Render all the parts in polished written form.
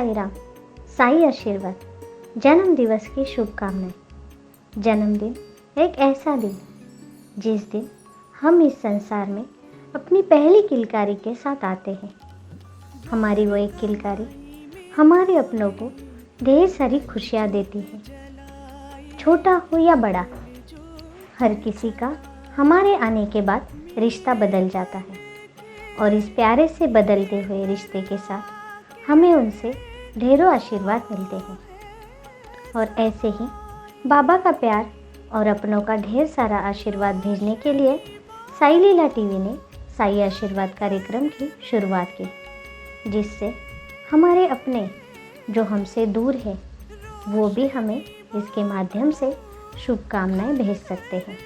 साई राम, साई आशीर्वाद। जन्म दिवस की शुभकामनाएं। जन्मदिन एक ऐसा दिन जिस दिन हम इस संसार में अपनी पहली किलकारी के साथ आते हैं। हमारी वो एक किलकारी हमारे अपनों को ढेर सारी खुशियाँ देती है। छोटा हो या बड़ा, हर किसी का हमारे आने के बाद रिश्ता बदल जाता है और इस प्यारे से बदलते हुए रिश्ते के साथ हमें उनसे ढेरों आशीर्वाद मिलते हैं। और ऐसे ही बाबा का प्यार और अपनों का ढेर सारा आशीर्वाद भेजने के लिए साई लीला टीवी ने साई आशीर्वाद कार्यक्रम की शुरुआत की, जिससे हमारे अपने जो हमसे दूर है वो भी हमें इसके माध्यम से शुभकामनाएं भेज सकते हैं।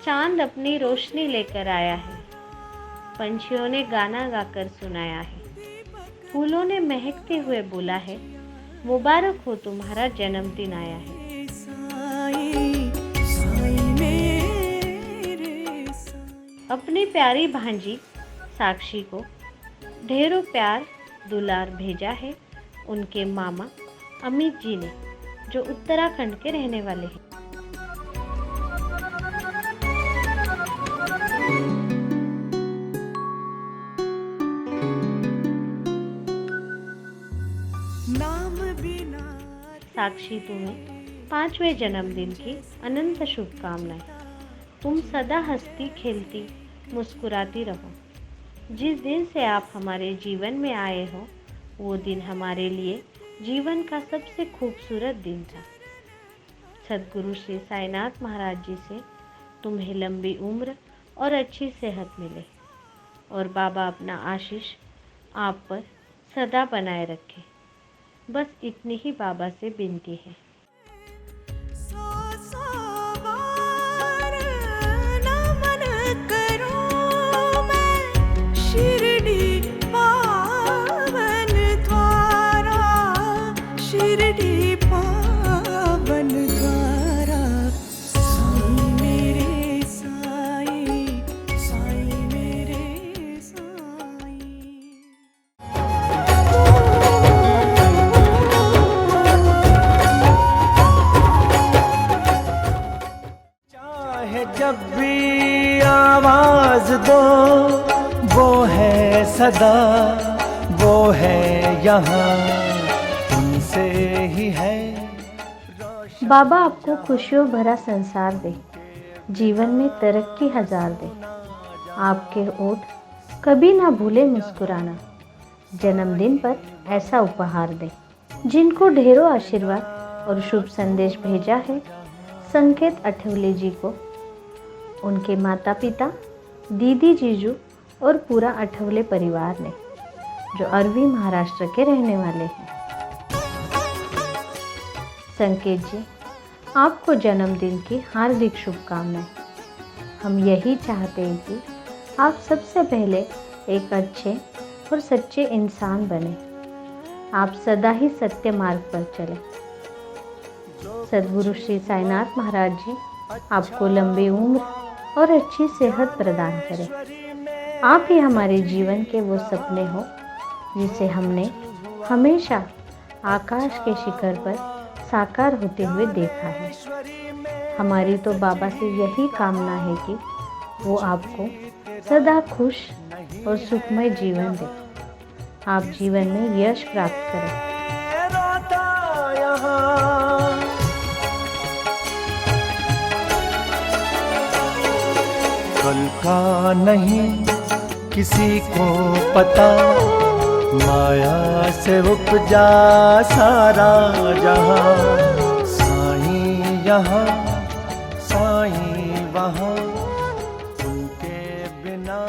चांद अपनी रोशनी लेकर आया है, पंछियों ने गाना गाकर सुनाया है, फूलों ने महकते हुए बोला है, मुबारक हो तुम्हारा जन्मदिन आया है। अपनी प्यारी भांजी साक्षी को ढेरों प्यार दुलार भेजा है उनके मामा अमित जी ने, जो उत्तराखंड के रहने वाले हैं। साक्षी, तुम्हें 5वें जन्मदिन की अनंत शुभकामनाएं। तुम सदा हंसती खेलती मुस्कुराती रहो। जिस दिन से आप हमारे जीवन में आए हो वो दिन हमारे लिए जीवन का सबसे खूबसूरत दिन था। सद्गुरु श्री साईनाथ महाराज जी से तुम्हें लंबी उम्र और अच्छी सेहत मिले और बाबा अपना आशीष आप पर सदा बनाए रखे। बस इतनी ही बाबा से विनती है। जब भी आवाज दो वो है सदा, वो है यहाँ, तुमसे ही है। बाबा आपको खुशियों भरा संसार दे, जीवन में तरक्की हजार दे। आपके ओठ कभी ना भूले मुस्कुराना, जन्मदिन पर ऐसा उपहार दे। जिनको ढेरों आशीर्वाद और शुभ संदेश भेजा है संकेत अठवले जी को, उनके माता पिता, दीदी, जीजू और पूरा अठवले परिवार ने, जो अरवी महाराष्ट्र के रहने वाले हैं। संकेत जी, आपको जन्मदिन की हार्दिक शुभकामनाएं। हम यही चाहते हैं कि आप सबसे पहले एक अच्छे और सच्चे इंसान बने। आप सदा ही सत्य मार्ग पर चलें। सद्गुरु श्री साईनाथ महाराज जी आपको लंबी उम्र और अच्छी सेहत प्रदान करें। आप ही हमारे जीवन के वो सपने हो जिसे हमने हमेशा आकाश के शिखर पर साकार होते हुए देखा है। हमारी तो बाबा से यही कामना है कि वो आपको सदा खुश और सुखमय जीवन दे, आप जीवन में यश प्राप्त करें। कल का नहीं किसी को पता, माया से उपजा सारा जहां। साईं यहाँ साईं वहाँ, उनके बिना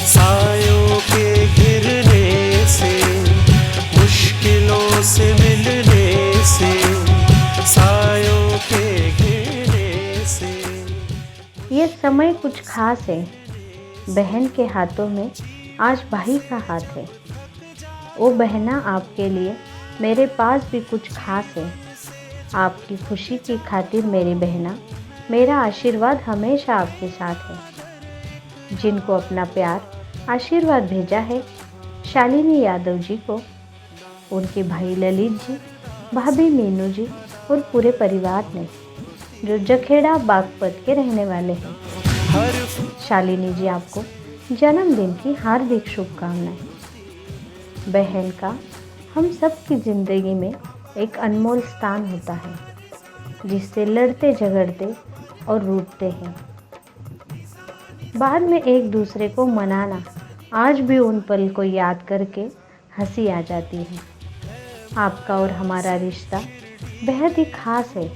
सायों के गिरने से, मुश्किलों से मिलने से, सायों के गिरने से। ये समय कुछ खास है। बहन के हाथों में आज भाई का हाथ है। ओ बहना, आपके लिए मेरे पास भी कुछ खास है। आपकी खुशी की खातिर मेरी बहना, मेरा आशीर्वाद हमेशा आपके साथ है। जिनको अपना प्यार आशीर्वाद भेजा है शालिनी यादव जी को, उनके भाई ललित जी, भाभी मीनू जी और पूरे परिवार ने, जो जखेड़ा बागपत के रहने वाले हैं। शालिनी जी, आपको जन्मदिन की हार्दिक शुभकामनाएं। बहन का हम सब की ज़िंदगी में एक अनमोल स्थान होता है, जिससे लड़ते झगड़ते और रूठते हैं, बाद में एक दूसरे को मनाना, आज भी उन पल को याद करके हंसी आ जाती है। आपका और हमारा रिश्ता बेहद ही खास है।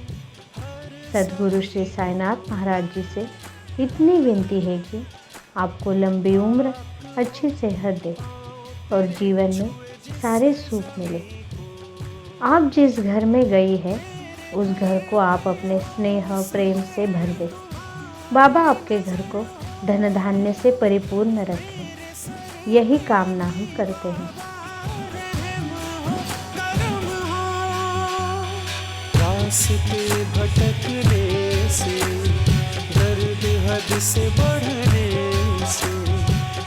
सद्गुरु श्री साईनाथ महाराज जी से इतनी विनती है कि आपको लंबी उम्र, अच्छी सेहत दे और जीवन में सारे सुख मिले। आप जिस घर में गई है उस घर को आप अपने स्नेह प्रेम से भर दे। बाबा आपके घर को धन धान्य से परिपूर्ण रखें, यही कामना हम करते हैं। रास्ते भटकने से, दर्द हद से बढ़ने से,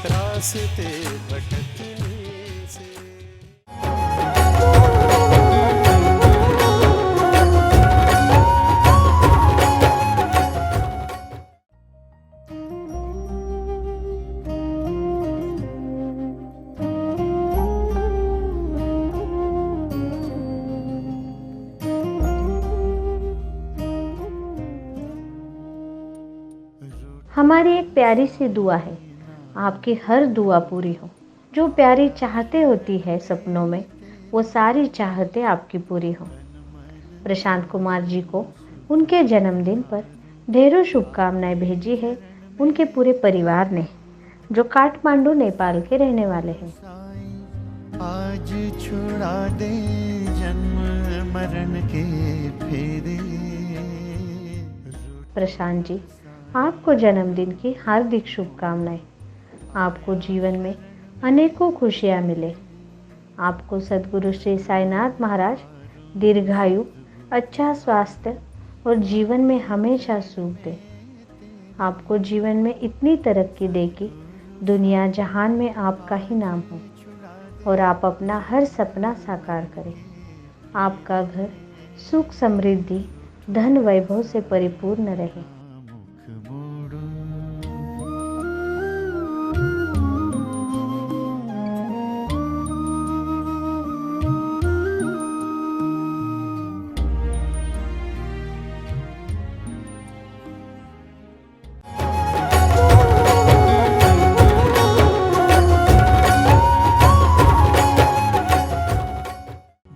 रास्ते भटकने से। हमारी एक प्यारी सी दुआ है, आपकी हर दुआ पूरी हो। जो प्यारी चाहते होती है सपनों में, वो सारी चाहते आपकी पूरी हो। प्रशांत कुमार जी को उनके जन्मदिन पर ढेरों शुभकामनाएं भेजी है उनके पूरे परिवार ने, जो काठमांडू नेपाल के रहने वाले हैं। आज छुड़ा दे जन्म मरण के फेरे। प्रशांत जी, आपको जन्मदिन की हार्दिक शुभकामनाएं। आपको जीवन में अनेकों खुशियां मिले। आपको सद्गुरु श्री साईनाथ महाराज दीर्घायु, अच्छा स्वास्थ्य और जीवन में हमेशा सुख दे। आपको जीवन में इतनी तरक्की दे कि दुनिया जहान में आपका ही नाम हो और आप अपना हर सपना साकार करें। आपका घर सुख समृद्धि धन वैभव से परिपूर्ण रहे।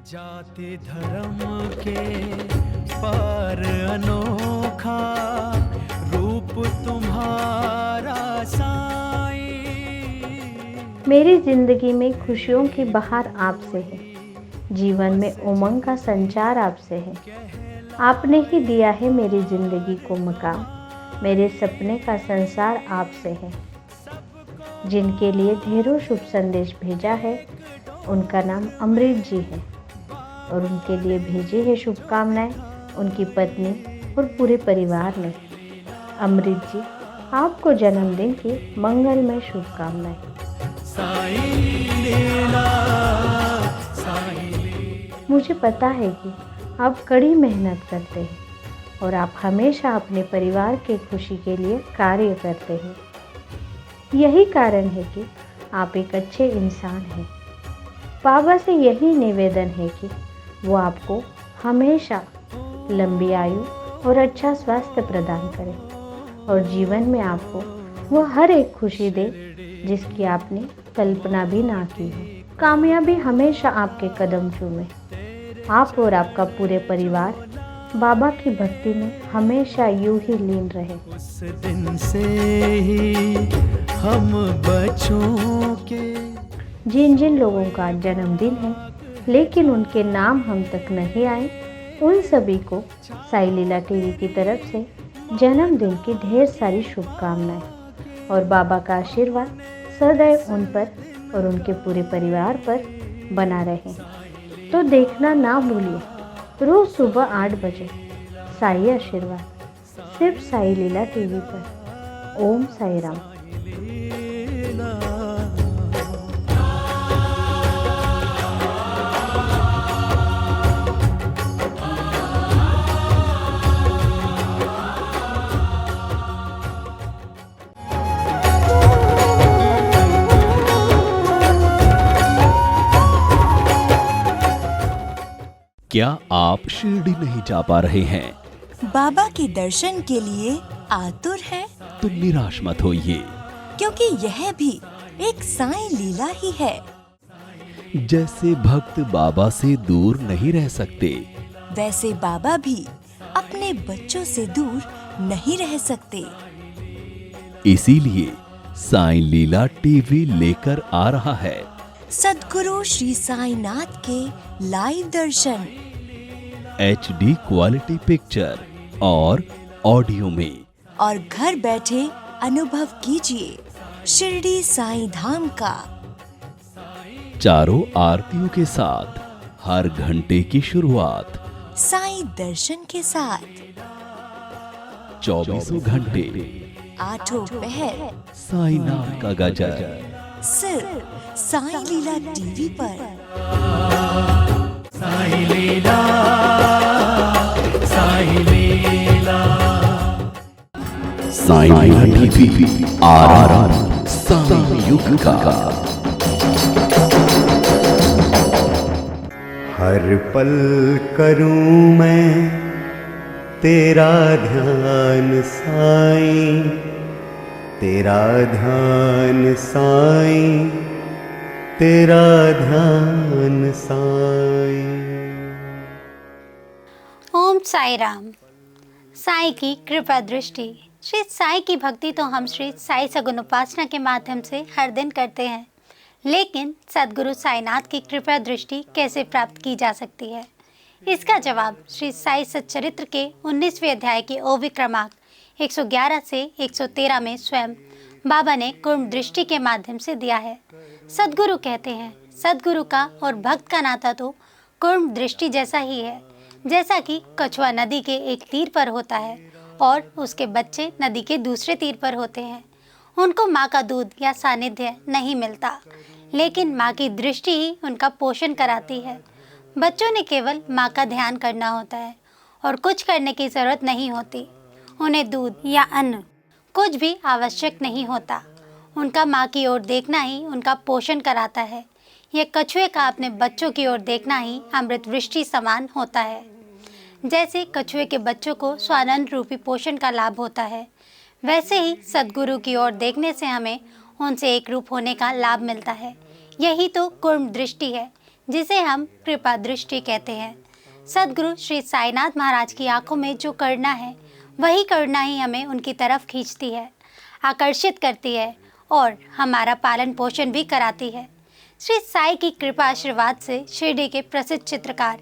जाति धर्म के पार अनोखा रूप तुम्हारा साईं। मेरी जिंदगी में खुशियों की बहार आपसे है, जीवन में उमंग का संचार आपसे है। आपने ही दिया है मेरी जिंदगी को मकाम, मेरे सपने का संसार आपसे है। जिनके लिए ढेरों शुभ संदेश भेजा है उनका नाम अमृत जी है और उनके लिए भेजी है शुभकामनाएं उनकी पत्नी और पूरे परिवार ने। अमृत जी, आपको जन्मदिन की मंगलमय शुभकामनाएं। मुझे पता है कि आप कड़ी मेहनत करते हैं और आप हमेशा अपने परिवार के खुशी के लिए कार्य करते हैं। यही कारण है कि आप एक अच्छे इंसान हैं। बाबा से यही निवेदन है कि वो आपको हमेशा लंबी आयु और अच्छा स्वास्थ्य प्रदान करें और जीवन में आपको वो हर एक खुशी दे जिसकी आपने कल्पना भी ना की हो। कामयाबी हमेशा आपके कदम चूमे। आप और आपका पूरे परिवार बाबा की भक्ति में हमेशा यूं ही लीन रहे। उस दिन से ही हम बच्चों के। जिन जिन लोगों का जन्मदिन है लेकिन उनके नाम हम तक नहीं आए, उन सभी को साई लीला टीवी की तरफ से जन्मदिन की ढेर सारी शुभकामनाएं और बाबा का आशीर्वाद सदैव उन पर और उनके पूरे परिवार पर बना रहें। तो देखना ना भूलिए रोज़ सुबह 8 बजे साई आशीर्वाद, सिर्फ साई लीला टीवी पर। ओम साई राम। क्या आप शिरडी नहीं जा पा रहे हैं? बाबा के दर्शन के लिए आतुर है? तो निराश मत होइए, क्योंकि यह भी एक साई लीला ही है। जैसे भक्त बाबा से दूर नहीं रह सकते, वैसे बाबा भी अपने बच्चों से दूर नहीं रह सकते। इसीलिए साई लीला टीवी लेकर आ रहा है सद्गुरु श्री साईनाथ के लाइव दर्शन HD क्वालिटी पिक्चर और ऑडियो में। और घर बैठे अनुभव कीजिए शिरडी साईं धाम का। चारों आरतियों के साथ हर घंटे की शुरुआत साईं दर्शन के साथ 24 घंटे 8 पहर साई नाम का गजर सिर्फ साईं लीला टीवी पर। साई लीला, साई लीला। साई लीला टीवी आरआर साई युग का। हर पल करूं मैं तेरा ध्यान साईं, तेरा ध्यान साईं, तेरा ध्यान साईं। ओम साई राम। साई की कृपा दृष्टि। श्री साई की भक्ति तो हम श्री साई सगुन उपासना के माध्यम से हर दिन करते हैं, लेकिन सद्गुरु साईनाथ की कृपा दृष्टि कैसे प्राप्त की जा सकती है? इसका जवाब श्री साई सच्चरित्र के 19वें अध्याय के ओवी क्रमांक 111 से 113 में स्वयं बाबा ने कुर्म दृष्टि के माध्यम से दिया है। सद्गुरु कहते हैं, सद्गुरु का और भक्त का नाता तो कुर्म दृष्टि जैसा ही है। जैसा कि कछुआ नदी के एक तीर पर होता है और उसके बच्चे नदी के दूसरे तीर पर होते हैं। उनको माँ का दूध या सानिध्य नहीं मिलता, लेकिन माँ की दृष्टि ही उनका पोषण कराती है। बच्चों ने केवल माँ का ध्यान करना होता है और कुछ करने की ज़रूरत नहीं होती। उन्हें दूध या अन्न कुछ भी आवश्यक नहीं होता। उनका माँ की ओर देखना ही उनका पोषण कराता है। यह कछुए का अपने बच्चों की ओर देखना ही अमृत वृष्टि समान होता है। जैसे कछुए के बच्चों को स्वानंद रूपी पोषण का लाभ होता है, वैसे ही सद्गुरु की ओर देखने से हमें उनसे एक रूप होने का लाभ मिलता है। यही तो कुर्म दृष्टि है, जिसे हम कृपा दृष्टि कहते हैं। सद्गुरु श्री साईनाथ महाराज की आंखों में जो करुणा है, वही करुणा ही हमें उनकी तरफ खींचती है, आकर्षित करती है और हमारा पालन पोषण भी कराती है। श्री साई की कृपा आशीर्वाद से शिरडी के प्रसिद्ध चित्रकार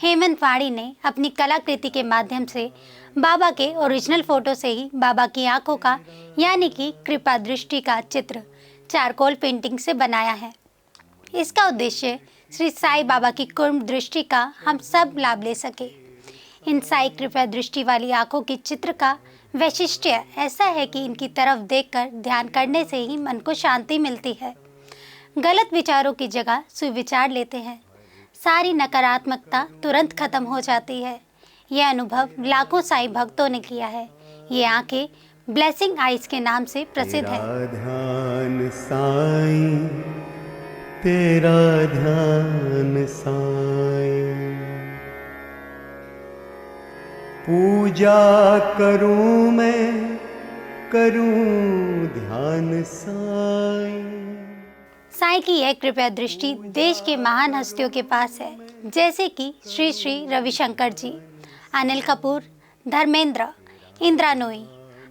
हेमंत वाणी ने अपनी कलाकृति के माध्यम से बाबा के ओरिजिनल फोटो से ही बाबा की आंखों का यानी कि कृपा दृष्टि का चित्र चारकोल पेंटिंग से बनाया है। इसका उद्देश्य श्री साई बाबा की कुर्म दृष्टि का हम सब लाभ ले सके। इन साई कृपा दृष्टि वाली आंखों की चित्र का वैशिष्ट्य ऐसा है कि इनकी तरफ देखकर ध्यान करने से ही मन को शांति मिलती है। गलत विचारों की जगह सुविचार लेते हैं। सारी नकारात्मकता तुरंत खत्म हो जाती है। यह अनुभव लाखों साई भक्तों ने किया है। ये आंखें ब्लेसिंग आइज के नाम से प्रसिद्ध है। तेरा ध्यान साईं, तेरा ध्यान साईं, पूजा करूं मैं, करूं ध्यान साईं। साई की यह कृपा दृष्टि देश के महान हस्तियों के पास है, जैसे कि श्री श्री रविशंकर जी, अनिल कपूर, धर्मेंद्र, इंदिरा नूई,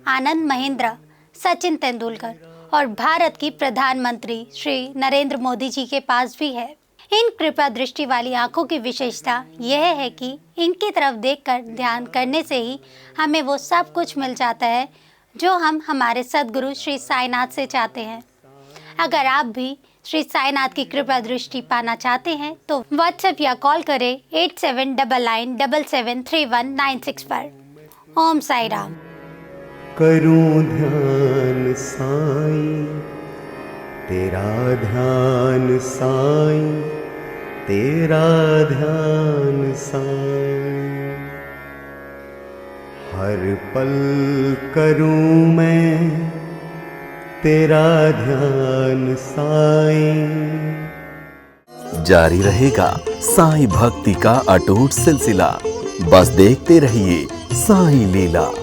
आनंद महेंद्र, सचिन तेंदुलकर और भारत की प्रधानमंत्री श्री नरेंद्र मोदी जी के पास भी है। इन कृपा दृष्टि वाली आंखों की विशेषता यह है कि इनकी तरफ देखकर ध्यान करने से ही हमें वो सब कुछ मिल जाता है जो हम हमारे सद्गुरु श्री साईनाथ से चाहते हैं। अगर आप भी श्री साईनाथ की कृपा दृष्टि पाना चाहते हैं तो व्हाट्सएप या कॉल करें 8799773196 पर। ओम साई राम। करूं ध्यान साईं, तेरा ध्यान साईं, तेरा ध्यान साईं। हर पल करूं मैं तेरा ध्यान साईं। जारी रहेगा साईं भक्ति का अटूट सिलसिला। बस देखते रहिए साईं लीला।